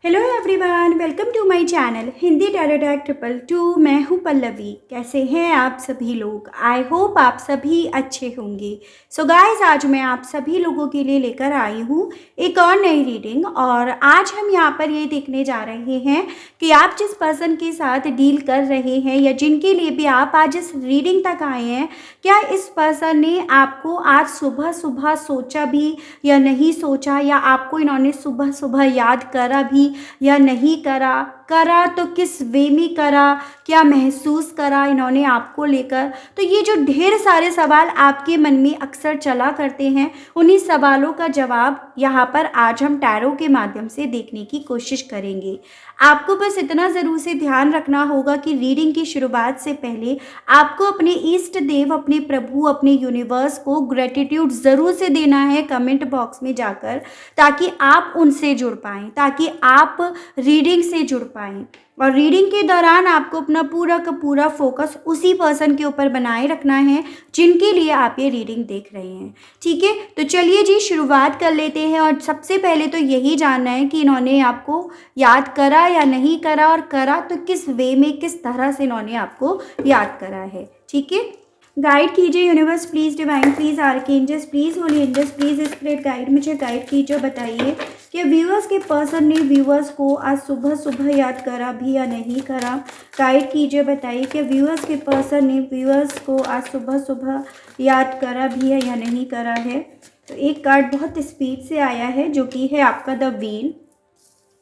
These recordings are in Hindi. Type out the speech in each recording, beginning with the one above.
Hello everyone, welcome to my channel Hindi tarot tag 222। मैं हूँ पल्लवी। कैसे हैं आप सभी लोग? आई होप आप सभी अच्छे होंगे। सो गाइस, आज मैं आप सभी लोगों के लिए लेकर आई हूँ एक और नई रीडिंग। और आज हम यहाँ पर ये देखने जा रहे हैं कि आप जिस पर्सन के साथ डील कर रहे हैं या जिनके लिए भी आप आज इस रीडिंग तक आए हैं, क्या इस पर्सन ने आपको आज सुबह सुबह सोचा भी या नहीं सोचा, या आपको इन्होंने सुबह सुबह याद करा भी या नहीं करा तो किस वे में करा, क्या महसूस करा इन्होंने आपको लेकर। तो ये जो ढेर सारे सवाल आपके मन में अक्सर चला करते हैं, उन्हीं सवालों का जवाब यहाँ पर आज हम टैरो के माध्यम से देखने की कोशिश करेंगे। आपको बस इतना ज़रूर से ध्यान रखना होगा कि रीडिंग की शुरुआत से पहले आपको अपने इष्ट देव, अपने प्रभु, अपने यूनिवर्स को ग्रेटिट्यूड ज़रूर से देना है कमेंट बॉक्स में जाकर, ताकि आप उनसे जुड़ पाएँ, ताकि आप रीडिंग से जुड़ पाएँ। और रीडिंग के दौरान आपको अपना पूरा का पूरा फोकस उसी पर्सन के ऊपर बनाए रखना है जिनके लिए आप ये रीडिंग देख रहे हैं। ठीक है, तो चलिए जी शुरुआत कर लेते हैं। और सबसे पहले तो यही जानना है कि इन्होंने आपको याद करा या नहीं करा, और करा तो किस वे में, किस तरह से इन्होंने आपको याद करा है। ठीक है, गाइड कीजिए universe please, divine please, archangels please, holy angels please, spirit guide, मुझे गाइड कीजिए। बताइए कि व्यूअर्स के पर्सन ने व्यूअर्स को आज सुबह सुबह याद करा भी या नहीं करा। गाइड कीजिए, बताइए कि व्यूअर्स के पर्सन ने व्यूअर्स को आज सुबह सुबह याद करा भी है या नहीं करा है। तो एक कार्ड बहुत स्पीड से आया है जो कि है आपका the wheel,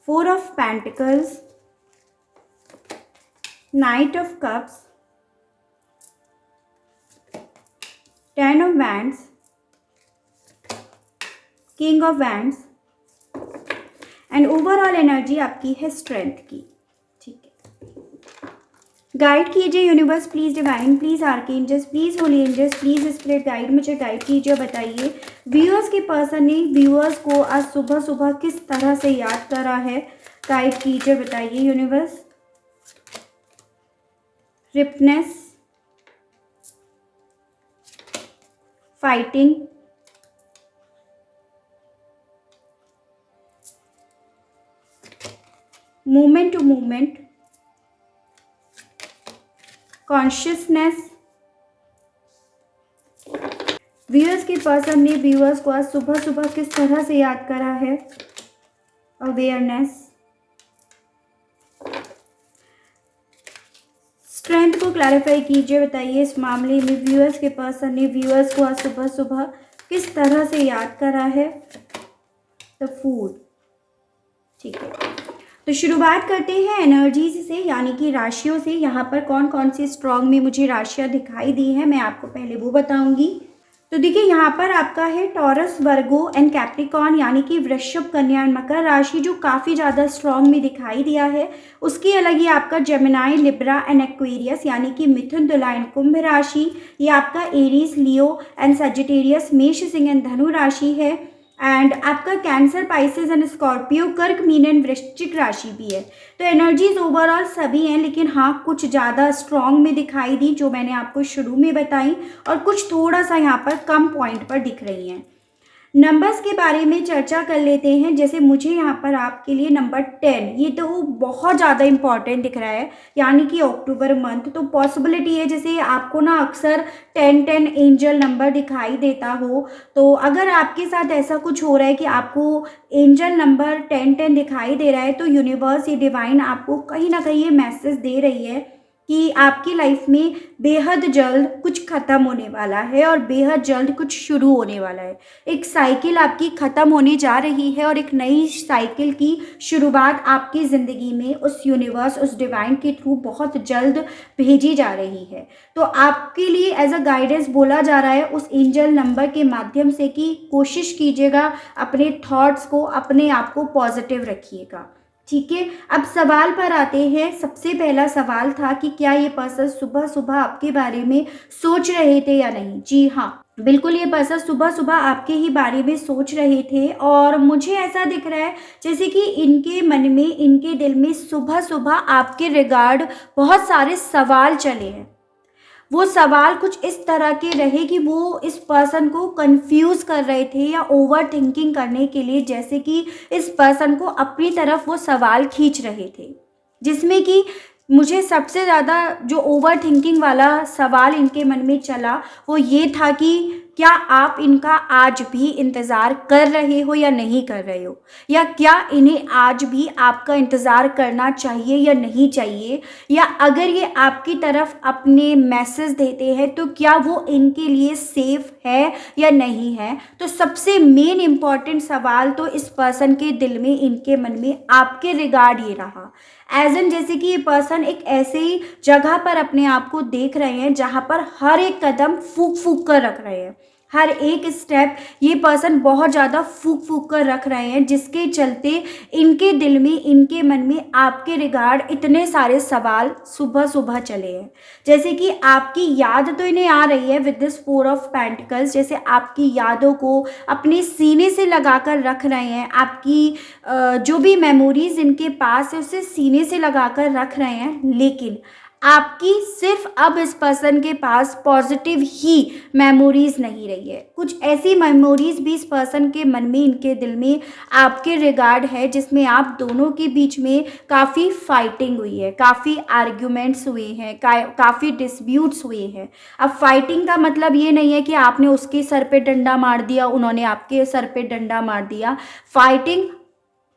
4 of pentacles, knight of cups, 10 of wands, king of wands, and overall energy आपकी है स्ट्रेंथ की। ठीक है, गाइड कीजिए universe please, divine please, archangels please, holy angels please, spirit guide, मुझे गाइड कीजिए। बताइए व्यूअर्स के पर्सन ने व्यूअर्स को आज सुबह सुबह किस तरह से याद करा है। गाइड कीजिए, बताइए universe. Ripeness, fighting, movement to movement, consciousness. Viewers के पर्सन ने व्यूअर्स को आज सुबह सुबह किस तरह से याद करा है। अवेयरनेस, स्ट्रेंथ को क्लैरिफाई कीजिए। बताइए इस मामले में व्यूअर्स के पर्सन ने व्यूअर्स को आज सुबह सुबह किस तरह से याद करा है। The food. ठीक है, तो शुरुआत करते हैं एनर्जीज से, यानी कि राशियों से। यहाँ पर कौन कौन सी स्ट्रॉन्ग में मुझे राशियाँ दिखाई दी हैं, मैं आपको पहले वो बताऊंगी। तो देखिए यहाँ पर आपका है टॉरस, वर्गो एंड कैप्रिकॉर्न, यानी कि वृषभ, कन्या एंड मकर राशि जो काफ़ी ज़्यादा स्ट्रॉन्ग में दिखाई दिया है। उसकी अलग ही आपका जेमिनाई, लिब्रा एंड एक्वेरियस, यानी कि मिथुन, तुला एंड कुंभ राशि। ये आपका एरीज, लियो एंड सजिटेरियस, मेष, सिंह एंड धनु राशि है। एंड आपका कैंसर, पाइसेस एंड स्कॉर्पियो, कर्क, मीन एंड वृश्चिक राशि भी है। तो एनर्जीज ओवरऑल सभी हैं, लेकिन हाँ कुछ ज़्यादा स्ट्रॉन्ग में दिखाई दी जो मैंने आपको शुरू में बताई, और कुछ थोड़ा सा यहाँ पर कम पॉइंट पर दिख रही हैं। नंबर्स के बारे में चर्चा कर लेते हैं। जैसे मुझे यहाँ पर आपके लिए नंबर 10, ये तो बहुत ज़्यादा इंपॉर्टेंट दिख रहा है, यानी कि अक्टूबर मंथ। तो पॉसिबिलिटी है जैसे आपको ना अक्सर 10-10 एंजल नंबर दिखाई देता हो, तो अगर आपके साथ ऐसा कुछ हो रहा है कि आपको एंजल नंबर 10-10 दिखाई दे रहा है, तो यूनिवर्स, ये डिवाइन आपको कहीं ना कहीं ये मैसेज दे रही है कि आपकी लाइफ में बेहद जल्द कुछ ख़त्म होने वाला है और बेहद जल्द कुछ शुरू होने वाला है। एक साइकिल आपकी ख़त्म होने जा रही है और एक नई साइकिल की शुरुआत आपकी ज़िंदगी में उस यूनिवर्स, उस डिवाइन के थ्रू बहुत जल्द भेजी जा रही है। तो आपके लिए एज अ गाइडेंस बोला जा रहा है उस एंजल नंबर के माध्यम से कि कोशिश कीजिएगा अपने थॉट्स को, अपने आप को पॉजिटिव रखिएगा। ठीक है, अब सवाल पर आते हैं। सबसे पहला सवाल था कि क्या ये पर्सन सुबह सुबह आपके बारे में सोच रहे थे या नहीं। जी हाँ, बिल्कुल, ये पर्सन सुबह सुबह आपके ही बारे में सोच रहे थे। और मुझे ऐसा दिख रहा है जैसे कि इनके मन में, इनके दिल में सुबह सुबह आपके रिगार्ड बहुत सारे सवाल चले हैं। वो सवाल कुछ इस तरह के रहे कि वो इस पर्सन को कंफ्यूज कर रहे थे या ओवर थिंकिंग करने के लिए, जैसे कि इस पर्सन को अपनी तरफ वो सवाल खींच रहे थे, जिसमें कि मुझे सबसे ज़्यादा जो ओवर थिंकिंग वाला सवाल इनके मन में चला वो ये था कि क्या आप इनका आज भी इंतज़ार कर रहे हो या नहीं कर रहे हो, या क्या इन्हें आज भी आपका इंतज़ार करना चाहिए या नहीं चाहिए, या अगर ये आपकी तरफ अपने मैसेज देते हैं तो क्या वो इनके लिए सेफ है या नहीं है। तो सबसे मेन इम्पॉर्टेंट सवाल तो इस पर्सन के दिल में, इनके मन में आपके रिगार्ड ये रहा, एज एन जैसे कि ये पर्सन एक ऐसे ही जगह पर अपने आप को देख रहे हैं जहाँ पर हर एक कदम फूक फूक कर रख रहे हैं, हर एक स्टेप ये पर्सन बहुत ज़्यादा फूक फूक कर रख रहे हैं, जिसके चलते इनके दिल में, इनके मन में आपके रिगार्ड इतने सारे सवाल सुबह सुबह चले हैं। जैसे कि आपकी याद तो इन्हें आ रही है विद दिस 4 ऑफ पेंटिकल्स, जैसे आपकी यादों को अपने सीने से लगा कर रख रहे हैं, आपकी जो भी मेमोरीज इनके पास है उसे सीने से लगा कर रख रहे हैं, लेकिन आपकी सिर्फ अब इस पर्सन के पास पॉजिटिव ही मेमोरीज नहीं रही है। कुछ ऐसी मेमोरीज भी इस पर्सन के मन में, इनके दिल में आपके रिगार्ड है, जिसमें आप दोनों के बीच में काफ़ी फाइटिंग हुई है, काफ़ी आर्ग्यूमेंट्स हुए हैं, काफ़ी डिस्प्यूट्स हुए हैं। अब फाइटिंग का मतलब ये नहीं है कि आपने उसके सर पे डंडा मार दिया, उन्होंने आपके सर पे डंडा मार दिया। फाइटिंग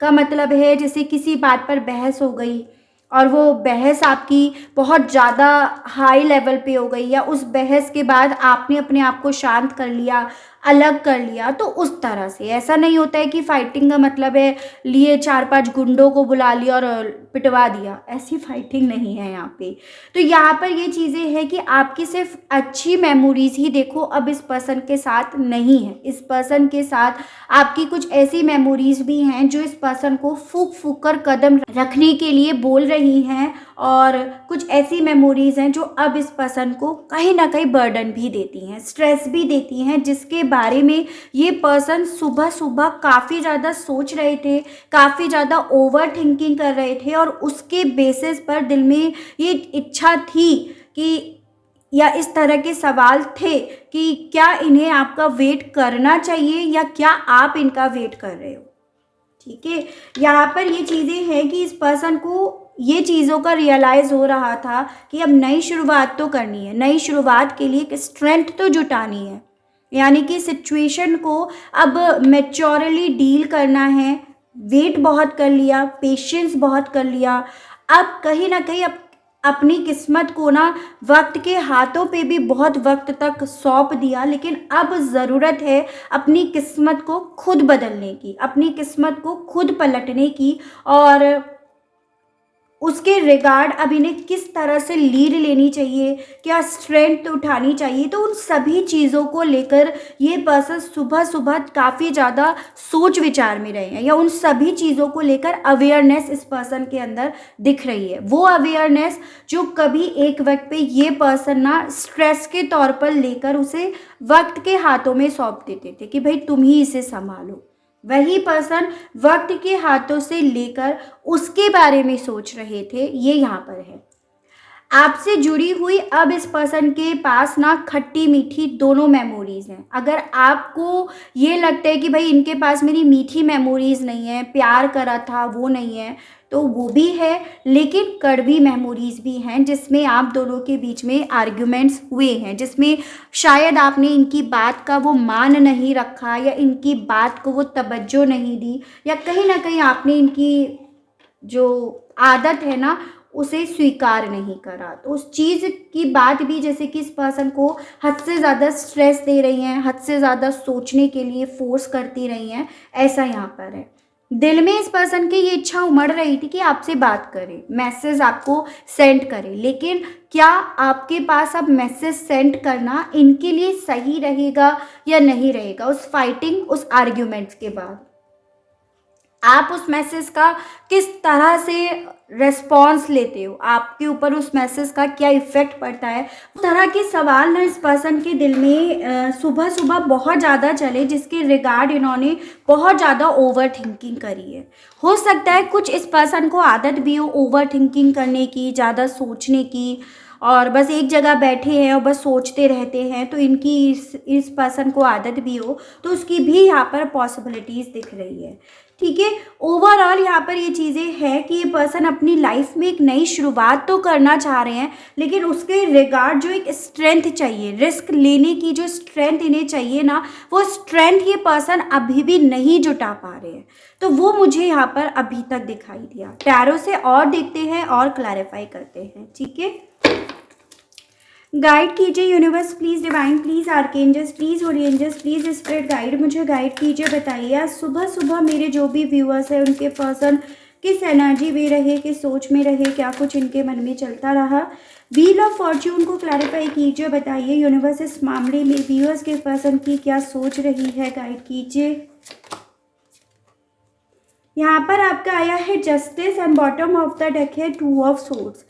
का मतलब है जैसे किसी बात पर बहस हो गई और वो बहस आपकी बहुत ज़्यादा हाई लेवल पे हो गई, या उस बहस के बाद आपने अपने आप को शांत कर लिया, अलग कर लिया, तो उस तरह से। ऐसा नहीं होता है कि फाइटिंग का मतलब है लिए 4-5 गुंडों को बुला लिया और पिटवा दिया, ऐसी फाइटिंग नहीं है यहाँ पे। तो यहाँ पर ये चीज़ें हैं कि आपकी सिर्फ अच्छी मेमोरीज ही देखो अब इस पर्सन के साथ नहीं है। इस पर्सन के साथ आपकी कुछ ऐसी मेमोरीज भी हैं जो इस पर्सन को फूक फूक कर कदम रखने के लिए बोल रही हैं, और कुछ ऐसी मेमोरीज हैं जो अब इस पर्सन को कहीं ना कहीं बर्डन भी देती हैं, स्ट्रेस भी देती हैं, जिसके बारे में ये पर्सन सुबह सुबह काफ़ी ज़्यादा सोच रहे थे, काफ़ी ज़्यादा ओवर थिंकिंग कर रहे थे, और उसके बेसिस पर दिल में ये इच्छा थी कि, या इस तरह के सवाल थे कि क्या इन्हें आपका वेट करना चाहिए या क्या आप इनका वेट कर रहे हो। ठीक है, यहाँ पर ये चीज़ें हैं कि इस पर्सन को ये चीज़ों का रियलाइज़ हो रहा था कि अब नई शुरुआत तो करनी है, नई शुरुआत के लिए एक स्ट्रेंथ तो जुटानी है, यानी कि सिचुएशन को अब मैच्योरली डील करना है। वेट बहुत कर लिया, पेशेंस बहुत कर लिया, अब कहीं ना कहीं अपनी किस्मत को ना वक्त के हाथों पे भी बहुत वक्त तक सौंप दिया, लेकिन अब ज़रूरत है अपनी किस्मत को खुद बदलने की, अपनी किस्मत को खुद पलटने की, और उसके रिगार्ड अब इन्हें किस तरह से लीड लेनी चाहिए, क्या स्ट्रेंथ उठानी चाहिए। तो उन सभी चीज़ों को लेकर ये पर्सन सुबह सुबह काफ़ी ज़्यादा सोच विचार में रहे हैं, या उन सभी चीज़ों को लेकर अवेयरनेस इस पर्सन के अंदर दिख रही है। वो अवेयरनेस जो कभी एक वक्त पे ये पर्सन ना स्ट्रेस के तौर पर लेकर उसे वक्त के हाथों में सौंप देते थे कि भाई तुम ही इसे संभालो, वही पर्सन वक्त के हाथों से लेकर उसके बारे में सोच रहे थे, ये यहाँ पर है। आपसे जुड़ी हुई अब इस पर्सन के पास ना खट्टी मीठी दोनों मेमोरीज हैं। अगर आपको ये लगता है कि भाई इनके पास मेरी मीठी मेमोरीज नहीं है, प्यार करा था वो नहीं है, तो वो भी है, लेकिन कड़वी मेमोरीज भी हैं जिसमें आप दोनों के बीच में आर्ग्यूमेंट्स हुए हैं, जिसमें शायद आपने इनकी बात का वो मान नहीं रखा, या इनकी बात को वो तवज्जो नहीं दी, या कहीं ना कहीं आपने इनकी जो आदत है ना उसे स्वीकार नहीं करा। तो उस चीज़ की बात भी जैसे कि इस पर्सन को हद से ज़्यादा स्ट्रेस दे रही हैं, हद से ज़्यादा सोचने के लिए फोर्स करती रही हैं, ऐसा यहाँ पर है। दिल में इस पर्सन की ये इच्छा उमड़ रही थी कि आपसे बात करे, मैसेज आपको सेंड करे, लेकिन क्या आपके पास अब मैसेज सेंड करना इनके लिए सही रहेगा या नहीं रहेगा। उस फाइटिंग, उस आर्ग्यूमेंट्स के बाद आप उस मैसेज का किस तरह से रेस्पॉन्स लेते हो, आपके ऊपर उस मैसेज का क्या इफ़ेक्ट पड़ता है, उस तरह के सवाल ना इस पर्सन के दिल में सुबह सुबह बहुत ज़्यादा चले, जिसके रिगार्ड इन्होंने बहुत ज़्यादा ओवर थिंकिंग करी है। हो सकता है कुछ इस पर्सन को आदत भी हो ओवर थिंकिंग करने की, ज़्यादा सोचने की, और बस एक जगह बैठे हैं और बस सोचते रहते हैं, तो इनकी इस पर्सन को आदत भी हो तो उसकी भी यहाँ पर पॉसिबिलिटीज़ दिख रही है। ठीक है, ओवरऑल यहाँ पर ये चीज़ें हैं कि ये पर्सन अपनी लाइफ में एक नई शुरुआत तो करना चाह रहे हैं, लेकिन उसके रिगार्ड जो एक स्ट्रेंथ चाहिए, रिस्क लेने की जो स्ट्रेंथ इन्हें चाहिए ना, वो स्ट्रेंथ ये पर्सन अभी भी नहीं जुटा पा रहे हैं। तो वो मुझे यहाँ पर अभी तक दिखाई दिया। टैरो से और देखते हैं और क्लैरिफाई करते हैं। ठीक है, गाइड कीजिए universe please, divine please, archangels please, holy angels please, spirit guide मुझे गाइड कीजिए। बताइए आज सुबह सुबह मेरे जो भी व्यूअर्स हैं उनके पर्सन किस एनर्जी में रहे, किस सोच में रहे, क्या कुछ इनके मन में चलता रहा। व्हील ऑफ फॉर्च्यून को क्लैरिफाई कीजिए। बताइए यूनिवर्स इस मामले में व्यूअर्स के पर्सन की क्या सोच रही है, गाइड कीजिए। यहाँ पर आपका आया है justice and bottom of the deck है 2 ऑफ सोर्ड्स।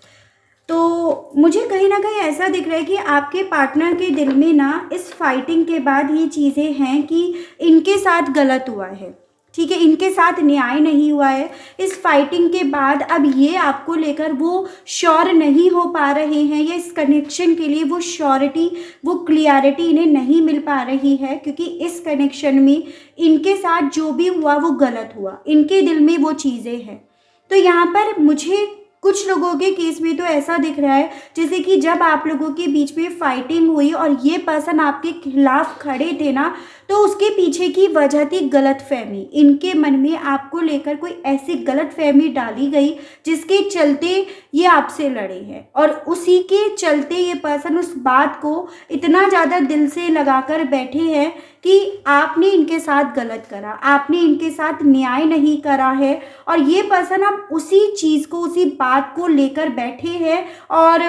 तो मुझे कहीं ना कहीं ऐसा दिख रहा है कि आपके पार्टनर के दिल में ना इस फाइटिंग के बाद ये चीज़ें हैं कि इनके साथ गलत हुआ है। ठीक है, इनके साथ न्याय नहीं हुआ है। इस फाइटिंग के बाद अब ये आपको लेकर वो श्योर नहीं हो पा रहे हैं, या इस कनेक्शन के लिए वो श्योरिटी, वो क्लियरिटी इन्हें नहीं मिल पा रही है, क्योंकि इस कनेक्शन में इनके साथ जो भी हुआ वो गलत हुआ। इनके दिल में वो चीज़ें हैं। तो यहाँ पर मुझे कुछ लोगों के केस में तो ऐसा दिख रहा है जैसे कि जब आप लोगों के बीच में फाइटिंग हुई और ये पर्सन आपके खिलाफ खड़े थे ना, तो उसके पीछे की वजह थी गलतफहमी। इनके मन में आपको लेकर कोई ऐसी गलतफहमी डाली गई जिसके चलते ये आपसे लड़े हैं, और उसी के चलते ये पर्सन उस बात को इतना ज़्यादा दिल से लगाकर बैठे हैं कि आपने इनके साथ गलत करा, आपने इनके साथ न्याय नहीं करा है, और ये पर्सन अब उसी चीज़ को, उसी बात को लेकर बैठे हैं और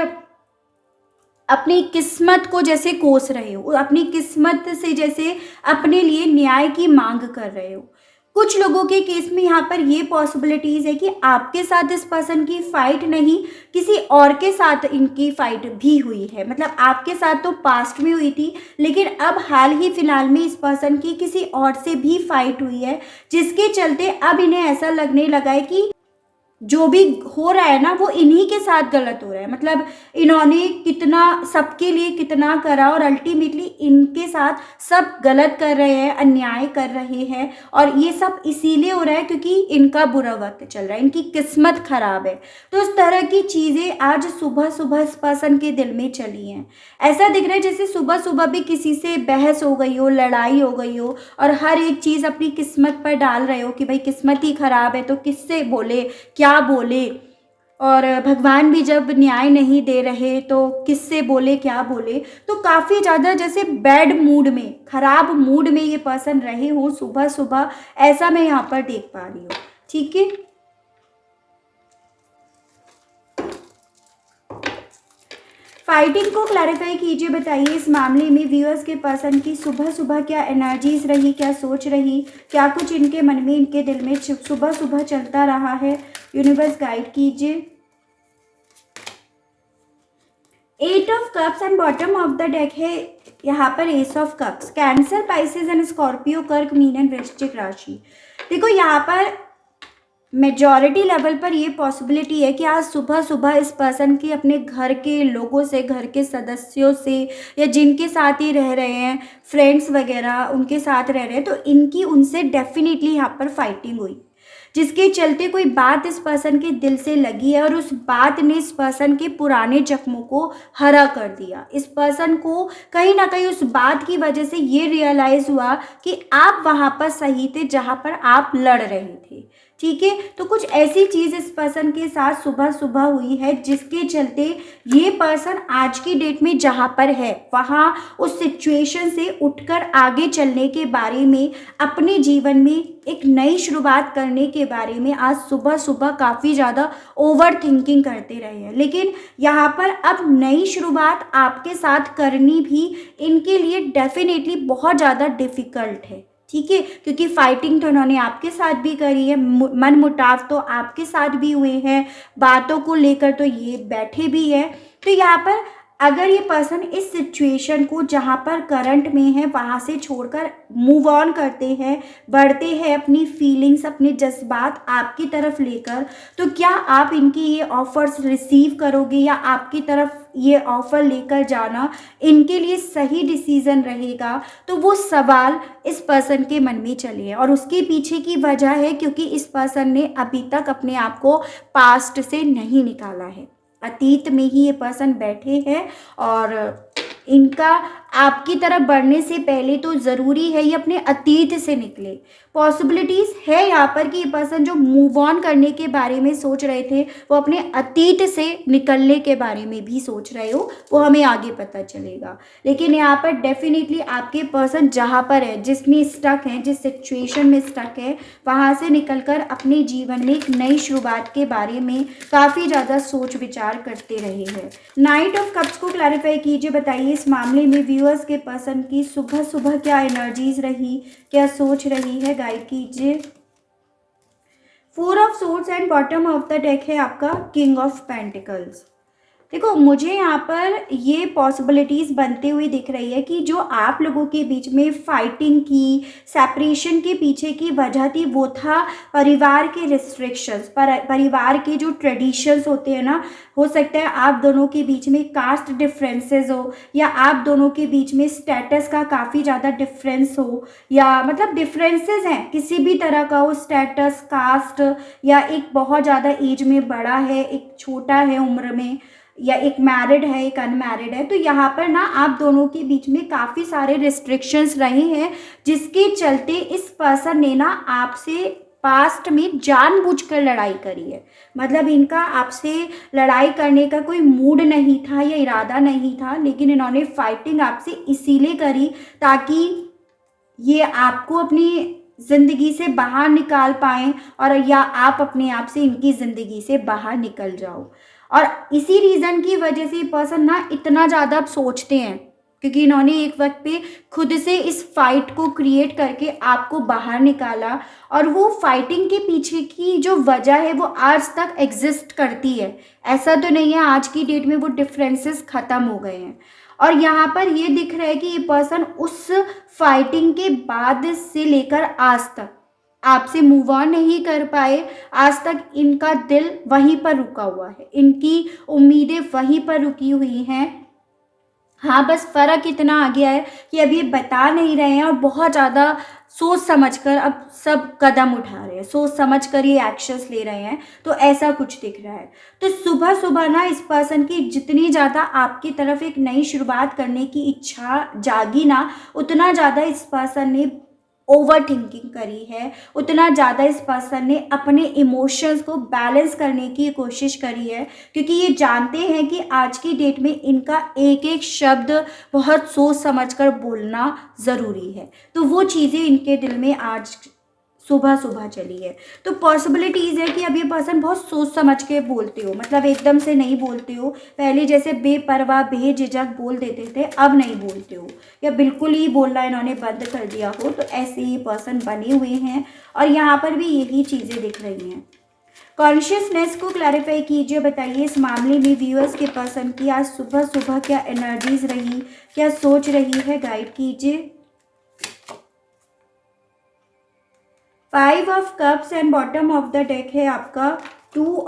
अपनी किस्मत को जैसे कोस रहे हो, अपनी किस्मत से जैसे अपने लिए न्याय की मांग कर रहे हो। कुछ लोगों के केस में यहाँ पर ये पॉसिबिलिटीज़ है कि आपके साथ इस पर्सन की फ़ाइट नहीं, किसी और के साथ इनकी फ़ाइट भी हुई है। मतलब आपके साथ तो पास्ट में हुई थी, लेकिन अब हाल ही फ़िलहाल में इस पर्सन की किसी और से भी फ़ाइट हुई है, जिसके चलते अब इन्हें ऐसा लगने लगा है कि जो भी हो रहा है ना वो इन्हीं के साथ गलत हो रहा है। मतलब इन्होंने कितना सबके लिए कितना करा, और अल्टीमेटली इनके साथ सब गलत कर रहे हैं, अन्याय कर रहे हैं, और ये सब इसीलिए हो रहा है क्योंकि इनका बुरा वक्त चल रहा है, इनकी किस्मत खराब है। तो इस तरह की चीज़ें आज सुबह सुबह इस पर्सन के दिल में चली हैं। ऐसा दिख रहा है जैसे सुबह सुबह भी किसी से बहस हो गई हो, लड़ाई हो गई हो, और हर एक चीज़ अपनी किस्मत पर डाल रहे हो कि भाई किस्मत ही खराब है तो किससे बोले, क्या बोले, और भगवान भी जब न्याय नहीं दे रहे तो किससे बोले, क्या बोले। तो काफ़ी ज़्यादा जैसे बैड मूड में, ख़राब मूड में ये पर्सन रहे हों सुबह सुबह, ऐसा मैं यहाँ पर देख पा रही हूँ। ठीक है, फाइटिंग को क्लैरिफाई कीजिए। बताइए इस मामले में व्यूअर्स के पर्सन की सुबह सुबह क्या एनर्जीज रही, क्या सोच रही, क्या कुछ इनके मन में, इनके दिल में सुबह सुबह चलता रहा है। यूनिवर्स गाइड कीजिए। 8 of cups and bottom of the deck है यहाँ पर S of cups. Cancer, Pisces and Scorpio, कर्क, मीन एंड वृश्चिक राशि। देखो यहाँ पर मेजॉरिटी लेवल पर ये पॉसिबिलिटी है कि आज सुबह सुबह इस पर्सन की अपने घर के लोगों से, घर के सदस्यों से, या जिनके साथ ही रह रहे हैं, फ्रेंड्स वगैरह उनके साथ रह रहे हैं, तो इनकी उनसे डेफिनेटली यहाँ पर फाइटिंग हुई, जिसके चलते कोई बात इस पर्सन के दिल से लगी है, और उस बात ने इस पर्सन के पुराने जख्मों को हरा कर दिया। इस पर्सन को कहीं ना कहीं उस बात की वजह से ये रियलाइज़ हुआ कि आप वहाँ पर सही थे जहाँ पर आप लड़ रहे थे। ठीक है, तो कुछ ऐसी चीज़ इस पर्सन के साथ सुबह सुबह हुई है जिसके चलते ये पर्सन आज की डेट में जहाँ पर है वहाँ उस सिचुएशन से उठकर आगे चलने के बारे में, अपने जीवन में एक नई शुरुआत करने के बारे में आज सुबह सुबह काफ़ी ज़्यादा ओवर थिंकिंग करते रहे हैं। लेकिन यहाँ पर अब नई शुरुआत आपके साथ करनी भी इनके लिए डेफिनेटली बहुत ज़्यादा डिफ़िकल्ट है। ठीक है, क्योंकि फाइटिंग तो उन्होंने आपके साथ भी करी है, मन मुटाव तो आपके साथ भी हुए हैं, बातों को लेकर तो ये बैठे भी हैं। तो यहाँ पर अगर ये पर्सन इस सिचुएशन को जहाँ पर करंट में है वहाँ से छोड़कर मूव ऑन करते हैं, बढ़ते हैं अपनी फीलिंग्स, अपने जज्बात आपकी तरफ लेकर, तो क्या आप इनकी ये ऑफर्स रिसीव करोगे या आपकी तरफ ये ऑफ़र लेकर जाना इनके लिए सही डिसीज़न रहेगा? तो वो सवाल इस पर्सन के मन में चले हैं और उसके पीछे की वजह है क्योंकि इस पर्सन ने अभी तक अपने आप को पास्ट से नहीं निकाला है। अतीत में ही ये पर्सन बैठे हैं और इनका आपकी तरफ बढ़ने से पहले तो ज़रूरी है ये अपने अतीत से निकले। पॉसिबिलिटीज़ है यहाँ पर कि ये पर्सन जो मूव ऑन करने के बारे में सोच रहे थे वो अपने अतीत से निकलने के बारे में भी सोच रहे हो, वो हमें आगे पता चलेगा। लेकिन यहाँ पर डेफिनेटली आपके पर्सन जहाँ पर है, जिसमें स्टक है, जिस सिचुएशन में स्टक है, वहाँ से निकलकर अपने जीवन में एक नई शुरुआत के बारे में काफ़ी ज़्यादा सोच विचार करते रहे हैं। नाइट ऑफ कप्स को क्लैरिफाई कीजिए, बताइए इस मामले में व्यूअर्स के पर्सन की सुबह सुबह क्या एनर्जीज रही, क्या सोच रही है, गाइड कीजिए। 4 of swords and bottom of the deck है आपका किंग ऑफ पेंटिकल्स। देखो मुझे यहाँ पर ये पॉसिबिलिटीज़ बनते हुए दिख रही है कि जो आप लोगों के बीच में फाइटिंग की, सेपरेशन के पीछे की वजह थी वो था परिवार के रिस्ट्रिक्शंस, परिवार के जो ट्रेडिशंस होते हैं ना, हो सकता है आप दोनों के बीच में कास्ट डिफरेंसेस हो या आप दोनों के बीच में स्टेटस का काफ़ी ज़्यादा डिफरेंस हो, या मतलब डिफरेंसेस हैं किसी भी तरह का हो, स्टेटस, कास्ट, या एक बहुत ज़्यादा एज में बड़ा है, एक छोटा है उम्र में, या एक मैरिड है एक अनमैरिड है। तो यहाँ पर ना आप दोनों के बीच में काफ़ी सारे रिस्ट्रिक्शंस रहे हैं जिसके चलते इस पर्सन ने ना आपसे पास्ट में जानबूझकर लड़ाई करी है। मतलब इनका आपसे लड़ाई करने का कोई मूड नहीं था या इरादा नहीं था, लेकिन इन्होंने फाइटिंग आपसे इसीलिए करी ताकि ये आपको अपनी ज़िंदगी से बाहर निकाल पाएँ और या आप अपने आप से इनकी ज़िंदगी से बाहर निकल जाओ। और इसी रीज़न की वजह से ये पर्सन ना इतना ज़्यादा अब सोचते हैं क्योंकि इन्होंने एक वक्त पे खुद से इस फाइट को क्रिएट करके आपको बाहर निकाला और वो फाइटिंग के पीछे की जो वजह है वो आज तक एग्जिस्ट करती है। ऐसा तो नहीं है आज की डेट में वो डिफरेंसेस ख़त्म हो गए हैं। और यहाँ पर ये दिख रहा है कि ये पर्सन उस फाइटिंग के बाद से लेकर आज तक आपसे मूव ऑन नहीं कर पाए। आज तक इनका दिल वहीं पर रुका हुआ है, इनकी उम्मीदें वहीं पर रुकी हुई हैं। हाँ, बस फ़र्क इतना आ गया है कि अब ये बता नहीं रहे हैं और बहुत ज़्यादा सोच समझकर अब सब कदम उठा रहे हैं, सोच समझकर ये एक्शंस ले रहे हैं। तो ऐसा कुछ दिख रहा है। तो सुबह सुबह ना इस पर्सन की जितनी ज़्यादा आपकी तरफ एक नई शुरुआत करने की इच्छा जागी ना, उतना ज़्यादा इस पर्सन ने ओवर थिंकिंग करी है, उतना ज़्यादा इस पर्सन ने अपने इमोशंस को बैलेंस करने की कोशिश करी है क्योंकि ये जानते हैं कि आज की डेट में इनका एक एक शब्द बहुत सोच समझकर बोलना ज़रूरी है। तो वो चीज़ें इनके दिल में आज सुबह सुबह चली है। तो पॉसिबिलिटीज़ है कि अब ये पर्सन बहुत सोच समझ के बोलते हो, मतलब एकदम से नहीं बोलते हो। पहले जैसे बेपरवाह बेझिझक बोल देते थे, अब नहीं बोलते हो, या बिल्कुल ही बोलना इन्होंने बंद कर दिया हो। तो ऐसे ही पर्सन बने हुए हैं और यहाँ पर भी यही चीज़ें दिख रही हैं। कॉन्शियसनेस को क्लैरिफाई कीजिए, बताइए इस मामले में व्यूअर्स के पर्सन की आज सुबह सुबह क्या एनर्जीज रही, क्या सोच रही है, गाइड कीजिए। 5 of cups and bottom of the deck है आपका 4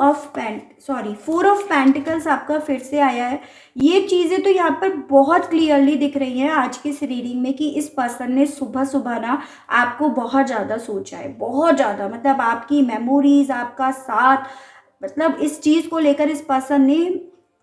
ऑफ पेंटिकल्स आपका फिर से आया है। ये चीज़ें तो यहाँ पर बहुत क्लियरली दिख रही हैं आज की इस रीडिंग में कि इस पर्सन ने सुबह सुबह ना आपको बहुत ज़्यादा सोचा है, बहुत ज़्यादा, मतलब आपकी मेमोरीज, आपका साथ, मतलब इस चीज़ को लेकर इस पर्सन ने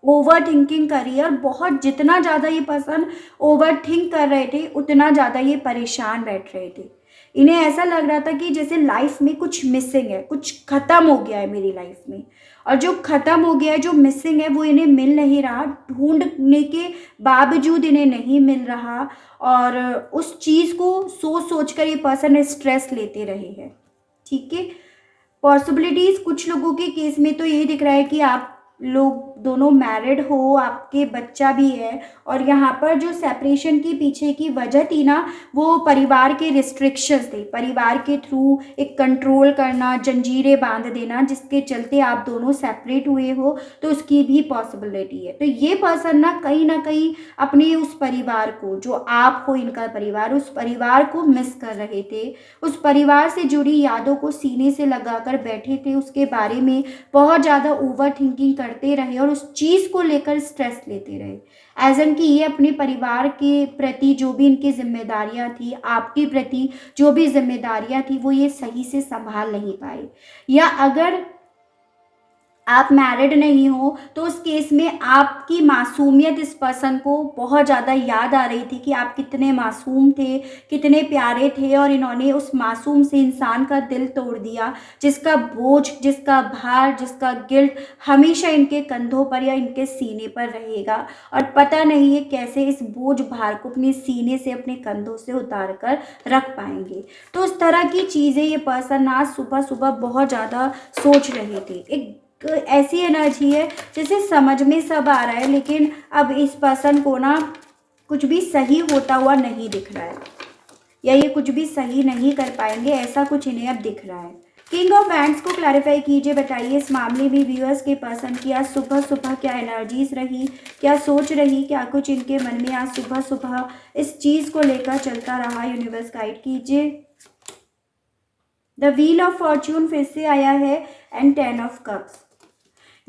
ओवर थिंकिंग करी है। और बहुत जितना ज़्यादा ये पर्सन ओवर थिंक कर रहे थे उतना ज़्यादा ये परेशान बैठ रहे थे। इन्हें ऐसा लग रहा था कि जैसे लाइफ में कुछ मिसिंग है, कुछ ख़त्म हो गया है मेरी लाइफ में, और जो ख़त्म हो गया है, जो मिसिंग है, वो इन्हें मिल नहीं रहा। ढूंढने के बावजूद इन्हें नहीं मिल रहा और उस चीज़ को सोच सोच कर ये पर्सन स्ट्रेस लेते रहे हैं। ठीक है, पॉसिबिलिटीज़ कुछ लोगों के केस में तो ये दिख रहा है कि आप लोग दोनों मैरिड हो, आपके बच्चा भी है, और यहाँ पर जो सेपरेशन की पीछे की वजह थी ना, वो परिवार के रिस्ट्रिक्शंस थे, परिवार के थ्रू एक कंट्रोल करना, जंजीरें बांध देना, जिसके चलते आप दोनों सेपरेट हुए हो, तो उसकी भी पॉसिबिलिटी है। तो ये पर्सन ना कहीं अपने उस परिवार को, जो आप हो इनका परिवार, उस परिवार को मिस कर रहे थे, उस परिवार से जुड़ी यादों को सीने से लगाकर बैठे थे, उसके बारे में बहुत ज़्यादा ओवर थिंकिंग करते रहे और उस चीज़ को लेकर स्ट्रेस लेते रहे। एज एन कि ये अपने परिवार के प्रति जो भी इनकी जिम्मेदारियां थी, आपके प्रति जो भी जिम्मेदारियां थी, वो ये सही से संभाल नहीं पाए। या अगर आप मैरिड नहीं हो तो उस केस में आपकी मासूमियत इस पर्सन को बहुत ज़्यादा याद आ रही थी कि आप कितने मासूम थे, कितने प्यारे थे, और इन्होंने उस मासूम से इंसान का दिल तोड़ दिया, जिसका बोझ, जिसका भार, जिसका गिल्ट हमेशा इनके कंधों पर या इनके सीने पर रहेगा, और पता नहीं है कैसे इस बोझ भार को अपने सीने से, अपने कंधों से उतार कर रख पाएंगे। तो उस तरह की चीज़ें ये पर्सन आज सुबह सुबह बहुत ज़्यादा सोच रहे थे। एक ऐसी एनर्जी है जैसे समझ में सब आ रहा है, लेकिन अब इस पर्सन को ना कुछ भी सही होता हुआ नहीं दिख रहा है, या ये कुछ भी सही नहीं कर पाएंगे, ऐसा कुछ इन्हें अब दिख रहा है। किंग ऑफ वैंड्स को क्लैरिफाई कीजिए, बताइए इस मामले में व्यूअर्स के पर्सन की आज सुबह सुबह क्या एनर्जीज रही, क्या सोच रही, क्या कुछ इनके मन में आज सुबह सुबह इस चीज़ को लेकर चलता रहा। यूनिवर्स गाइड कीजिए। द व्हील ऑफ फॉर्च्यून फिर से आया है, एंड 10 ऑफ कप्स।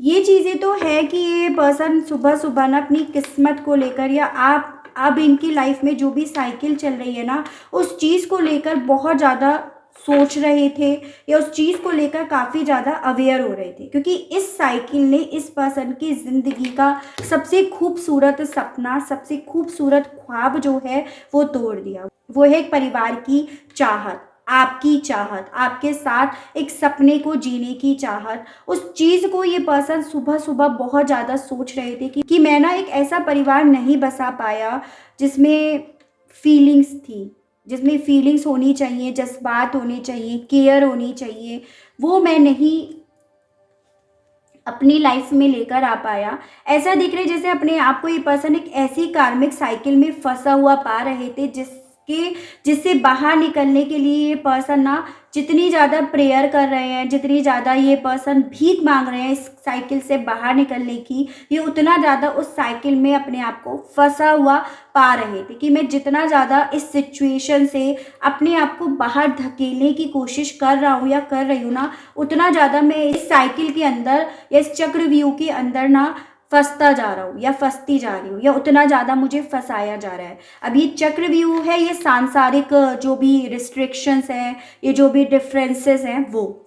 ये चीज़ें तो है कि ये पर्सन सुबह सुबह ना अपनी किस्मत को लेकर, या आप अब इनकी लाइफ में जो भी साइकिल चल रही है ना, उस चीज़ को लेकर बहुत ज़्यादा सोच रहे थे, या उस चीज़ को लेकर काफ़ी ज़्यादा अवेयर हो रहे थे, क्योंकि इस साइकिल ने इस पर्सन की ज़िंदगी का सबसे खूबसूरत सपना, सबसे खूबसूरत ख्वाब जो है वो तोड़ दिया। वो है एक परिवार की चाहत, आपकी चाहत, आपके साथ एक सपने को जीने की चाहत। उस चीज़ को ये पर्सन सुबह सुबह बहुत ज़्यादा सोच रहे थे कि मैं ना एक ऐसा परिवार नहीं बसा पाया जिसमें फीलिंग्स थी, जिसमें फीलिंग्स होनी चाहिए, जज्बात होने चाहिए, केयर होनी चाहिए, वो मैं नहीं अपनी लाइफ में लेकर आ पाया। ऐसा दिख रहा है जैसे अपने आप को ये पर्सन एक ऐसी कार्मिक साइकिल में फंसा हुआ पा रहे थे जिससे बाहर निकलने के लिए ये पर्सन ना जितनी ज़्यादा प्रेयर कर रहे हैं, जितनी ज़्यादा ये पर्सन भीख मांग रहे हैं इस साइकिल से बाहर निकलने की, ये उतना ज़्यादा उस साइकिल में अपने आप को फंसा हुआ पा रहे थे कि मैं जितना ज़्यादा इस सिचुएशन से अपने आप को बाहर धकेलने की कोशिश कर रहा हूँ या कर रही हूँ ना, उतना ज़्यादा मैं इस साइकिल के अंदर या इस चक्रव्यूह के अंदर ना फंसता जा रहा हूँ या फंसती जा रही हूँ, या उतना ज़्यादा मुझे फंसाया जा रहा है। अब ये चक्रव्यूह है, ये सांसारिक जो भी रिस्ट्रिक्शंस हैं, ये जो भी डिफरेंसेस हैं, वो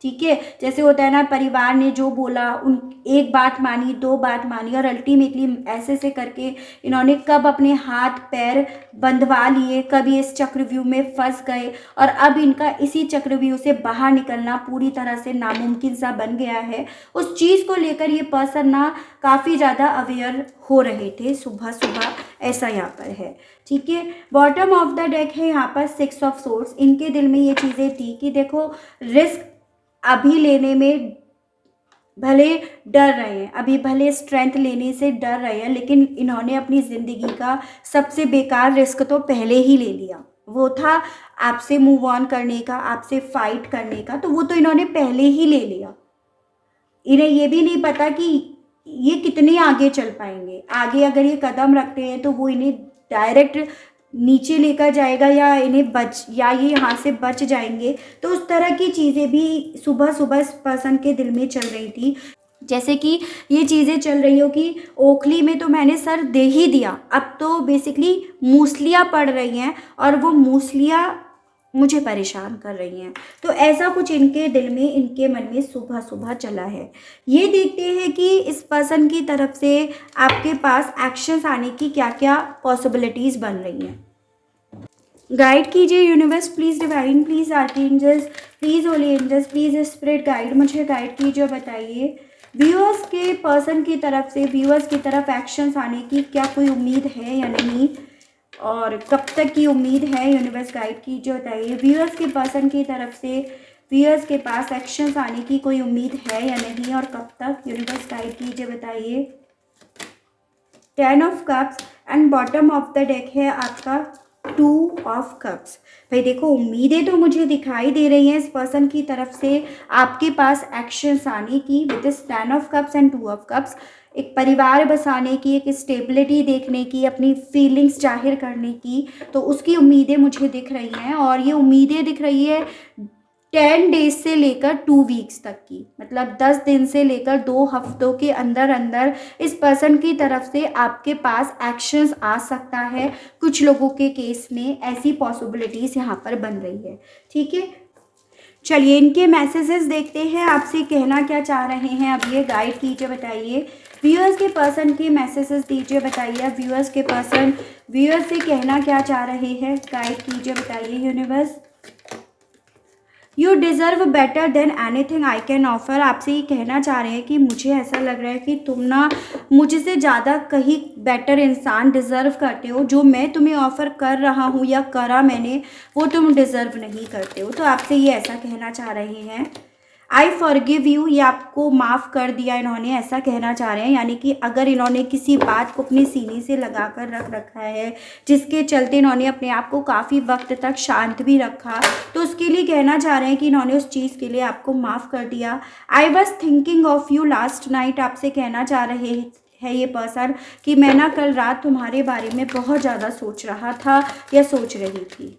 ठीक है। जैसे होता है ना, परिवार ने जो बोला, उन एक बात मानी, दो बात मानी, और अल्टीमेटली ऐसे से करके इन्होंने कब अपने हाथ पैर बंधवा लिए, कभी इस चक्रव्यूह में फंस गए, और अब इनका इसी चक्रव्यूह से बाहर निकलना पूरी तरह से नामुमकिन सा बन गया है। उस चीज़ को लेकर ये पर्सन ना काफ़ी ज़्यादा अवेयर हो रहे थे सुबह सुबह, ऐसा यहाँ पर है, ठीक है। बॉटम ऑफ द डेक है यहाँ पर 6 ऑफ सोर्ड्स। इनके दिल में ये चीज़ें थी कि देखो, रिस्क अभी लेने में भले डर रहे हैं, अभी भले स्ट्रेंथ लेने से डर रहे हैं, लेकिन इन्होंने अपनी ज़िंदगी का सबसे बेकार रिस्क तो पहले ही ले लिया। वो था आपसे मूव ऑन करने का, आपसे फाइट करने का, तो वो तो इन्होंने पहले ही ले लिया। इन्हें ये भी नहीं पता कि ये कितने आगे चल पाएंगे। आगे अगर ये कदम रखते हैं तो वो इन्हें डायरेक्ट नीचे लेकर जाएगा, या इन्हें या ये यहाँ से बच जाएंगे। तो उस तरह की चीज़ें भी सुबह सुबह इस पर्सन के दिल में चल रही थी। जैसे कि ये चीज़ें चल रही हो कि ओखली में तो मैंने सर दे ही दिया, अब तो बेसिकली मूसलियाँ पड़ रही हैं, और वो मूसलियाँ मुझे परेशान कर रही हैं। तो ऐसा कुछ इनके दिल में, इनके मन में सुबह सुबह चला है। ये देखते हैं कि इस पर्सन की तरफ से आपके पास एक्शंस आने की क्या क्या पॉसिबिलिटीज़ बन रही हैं। गाइड कीजिए universe, please divine, please archangels, please holy angels, please spirit guide, मुझे गाइड कीजिए। बताइए व्यूअर्स के पर्सन की तरफ से, व्यूअर्स की तरफ एक्शंस आने की क्या कोई उम्मीद है या नहीं, और कब तक की उम्मीद है। यूनिवर्स गाइड कीजिए, बताइए व्यूअर्स के पर्सन की तरफ से व्यूअर्स के पास एक्शंस आने की कोई उम्मीद है या नहीं, और कब तक? यूनिवर्स गाइड कीजिए, बताइए। 10 of cups and bottom of the deck है आपका 2 ऑफ कप्स। भाई देखो, उम्मीदें तो मुझे दिखाई दे रही हैं इस पर्सन की तरफ से आपके पास एक्शंस आने की with this 10 of cups and 2 of cups. एक परिवार बसाने की, एक स्टेबिलिटी देखने की, अपनी फीलिंग्स जाहिर करने की, तो उसकी उम्मीदें मुझे दिख रही हैं। और ये उम्मीदें दिख रही है 10 डेज से लेकर 2 वीक्स तक की, मतलब 10 दिन से लेकर 2 हफ्तों के अंदर अंदर इस पर्सन की तरफ से आपके पास एक्शंस आ सकता है। कुछ लोगों के केस में ऐसी पॉसिबिलिटीज़ यहाँ पर बन रही है। ठीक है, चलिए इनके मैसेजेस देखते हैं, आपसे कहना क्या चाह रहे हैं। अब ये गाइड कीजिए, बताइए। व्यूअर्स के पर्सन के मैसेजेस दीजिए, बताइए। अब व्यूअर्स के पर्सन व्यूअर्स से कहना क्या चाह रहे हैं, गाइड कीजिए, बताइए universe. You deserve better than anything I can offer. आपसे ये कहना चाह रहे हैं कि मुझे ऐसा लग रहा है कि तुम ना मुझसे ज़्यादा कहीं बेटर इंसान डिज़र्व करते हो। जो मैं तुम्हें ऑफ़र कर रहा हूँ या करा मैंने, वो तुम डिज़र्व नहीं करते हो। तो आपसे ये ऐसा कहना चाह रहे हैं। आई फॉरगिव यू, ये आपको माफ़ कर दिया इन्होंने, ऐसा कहना चाह रहे हैं। यानी कि अगर इन्होंने किसी बात को अपने सीने से लगा कर रख रखा है, जिसके चलते इन्होंने अपने आप को काफ़ी वक्त तक शांत भी रखा, तो उसके लिए कहना चाह रहे हैं कि इन्होंने उस चीज़ के लिए आपको माफ़ कर दिया। I was thinking of you last night, आपसे कहना चाह रहे है ये पर्सन कि मैं ना कल रात तुम्हारे बारे में बहुत ज़्यादा सोच रहा था या सोच रही थी।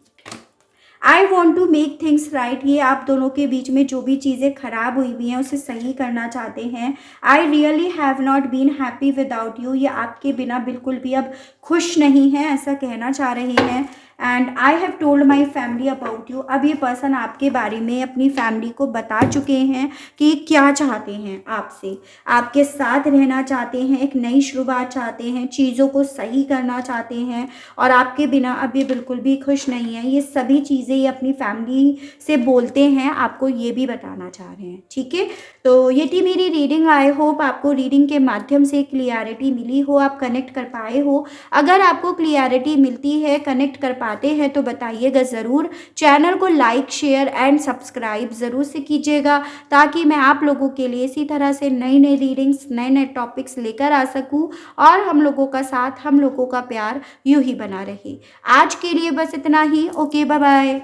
I want to make things right, ये आप दोनों के बीच में जो भी चीज़ें खराब हुई हुई हैं उसे सही करना चाहते हैं। I really have not been happy without you, ये आपके बिना बिल्कुल भी अब खुश नहीं है, ऐसा कहना चाह रहे हैं। And I have told my family about you, अब ये पर्सन आपके बारे में अपनी फैमिली को बता चुके हैं कि क्या चाहते हैं आपसे। आपके साथ रहना चाहते हैं, एक नई शुरुआत चाहते हैं, चीज़ों को सही करना चाहते हैं, और आपके बिना अब ये बिल्कुल भी खुश नहीं है। ये सभी चीज़ें ये अपनी फैमिली से बोलते हैं, आपको ये भी बताना चाह रहे हैं। ठीक है, तो ये थी मेरी रीडिंग। आई होप आपको रीडिंग के माध्यम से क्लियरिटी मिली हो, आप कनेक्ट कर पाए हो। अगर आपको क्लियरिटी मिलती है, कनेक्ट कर पाते हैं, तो बताइएगा ज़रूर। चैनल को लाइक, शेयर एंड सब्सक्राइब ज़रूर से कीजिएगा, ताकि मैं आप लोगों के लिए इसी तरह से नई नई रीडिंग्स, नए नए टॉपिक्स लेकर आ सकूं, और हम लोगों का साथ, हम लोगों का प्यार यूं ही बना रहे। आज के लिए बस इतना ही। Okay, bye bye.